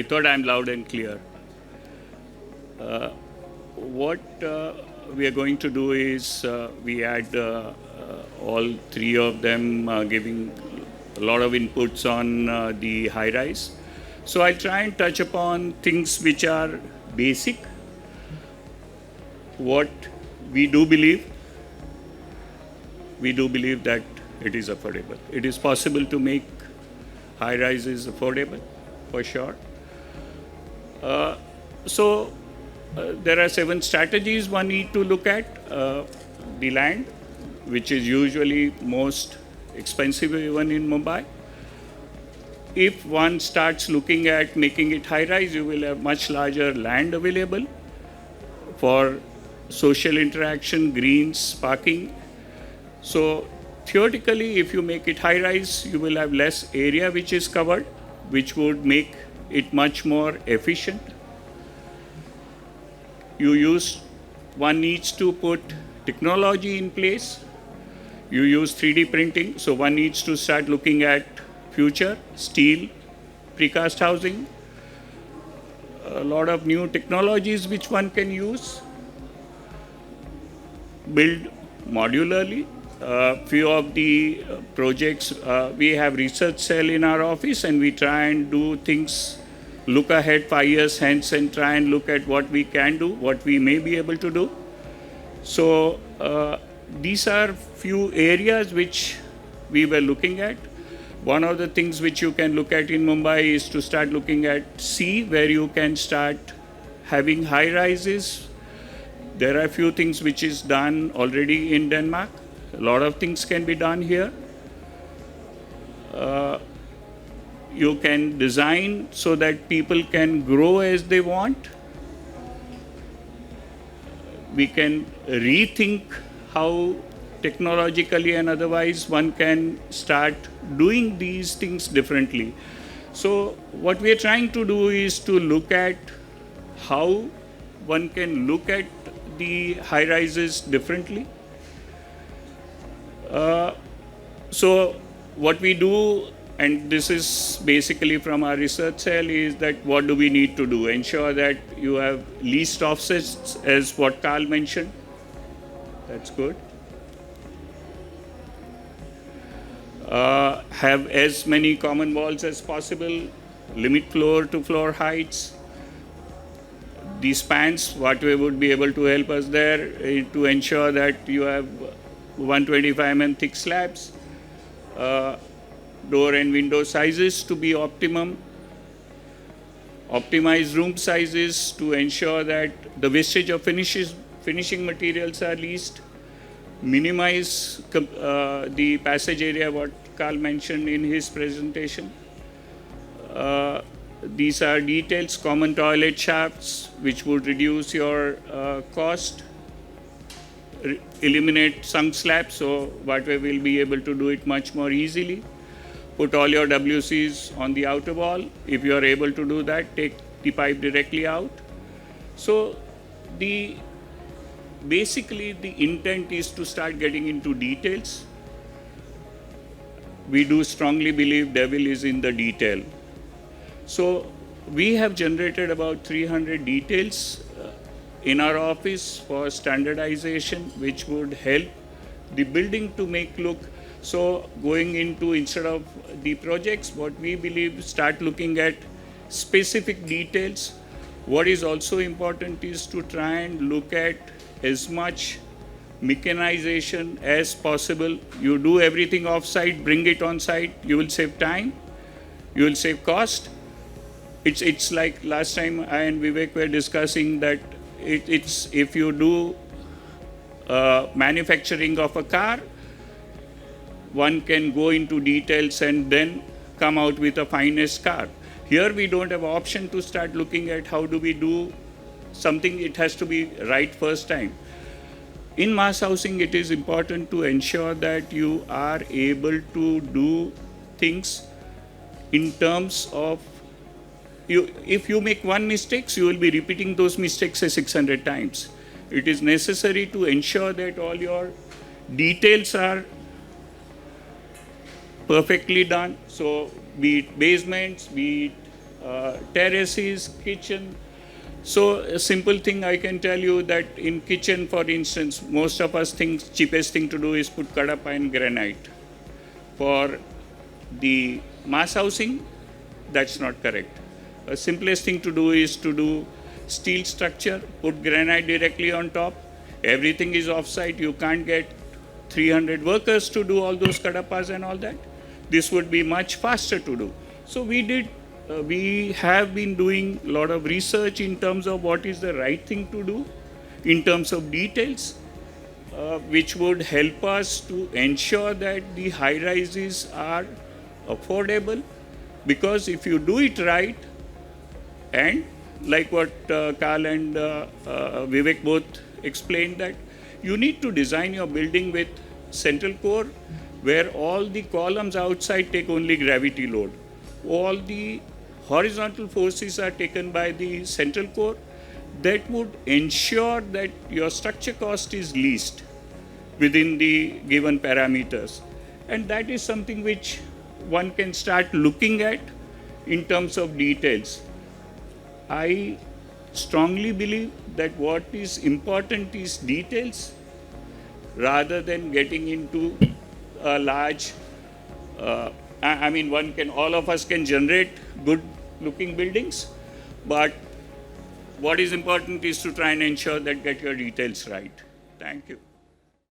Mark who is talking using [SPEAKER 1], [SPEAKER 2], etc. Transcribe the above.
[SPEAKER 1] I thought I'm loud and clear. What we are going to do is we had all three of them giving a lot of inputs on the high rise. So I'll try and touch upon things which are basic, what we do believe. We do believe that it is affordable. It is possible to make high rises affordable, for sure. There are 7 strategies one need to look at. The land, which is usually most expensive even in Mumbai. If one starts looking at making it high rise, you will have much larger land available for social interaction, greens, parking. So theoretically, if you make it high rise, you will have less area which is covered, which would make it much more efficient. One needs to put technology in place. You use 3D printing, so one needs to start looking at future, steel, precast housing, a lot of new technologies which one can use, build modularly. Few of the projects, we have research cell in our office and we try and do things, look ahead 5 years hence and try and look at what we can do, what we may be able to do. So these are few areas which we were looking at. One of the things which you can look at in Mumbai is to start looking at sea, where you can start having high rises. There are few things which is done already in Denmark. A lot of things can be done here. You can design so that people can grow as they want. We can rethink how technologically and otherwise one can start doing these things differently. So what we are trying to do is to look at how one can look at the high rises differently. So what we do, and this is basically from our research cell, is that what do we need to do? Ensure that you have least offsets, as what Carl mentioned. That's good. Have as many common walls as possible, limit floor to floor heights. These spans, what we would be able to help us there to ensure that you have 125 mm thick slabs. Door and window sizes to be optimum. Optimize room sizes to ensure that the wastage of finishing materials are least. Minimize the passage area, what Carl mentioned in his presentation. These are details, common toilet shafts, which would reduce your cost. Eliminate sunk slabs, so what we will be able to do it much more easily. Put all your WCs on the outer wall. If you are able to do that, take the pipe directly out. So basically the intent is to start getting into details. We do strongly believe devil is in the detail. So we have generated about 300 details in our office for standardization, which would help the building to make look. So going into, instead of the projects, what we believe, start looking at specific details. What is also important is to try and look at as much mechanization as possible. You do everything off-site, bring it on-site, you will save time, you will save cost. It's like last time I and Vivek were discussing that it's if you do manufacturing of a car, one can go into details and then come out with a finest car. Here we don't have option to start looking at how do we do something. It has to be right first time. In mass housing, it is important to ensure that you are able to do things in terms of if you make one mistake, you will be repeating those mistakes 600 times. It is necessary to ensure that all your details are perfectly done. So be it basements, be it terraces, kitchen. So a simple thing I can tell you that in kitchen, for instance, most of us think cheapest thing to do is put kadapa and granite. For the mass housing, that's not correct. The simplest thing to do is to do steel structure, put granite directly on top. Everything is offsite. You can't get 300 workers to do all those kadapas and all that. This would be much faster to do. So we have been doing a lot of research in terms of what is the right thing to do in terms of details, which would help us to ensure that the high rises are affordable. Because if you do it right, and like what Carl and Vivek both explained, that you need to design your building with central core where all the columns outside take only gravity load. All the horizontal forces are taken by the central core. That would ensure that your structure cost is least within the given parameters. And that is something which one can start looking at in terms of details. I strongly believe that what is important is details rather than getting into a large, all of us can generate good looking buildings, but what is important is to try and ensure that get your details right. Thank you.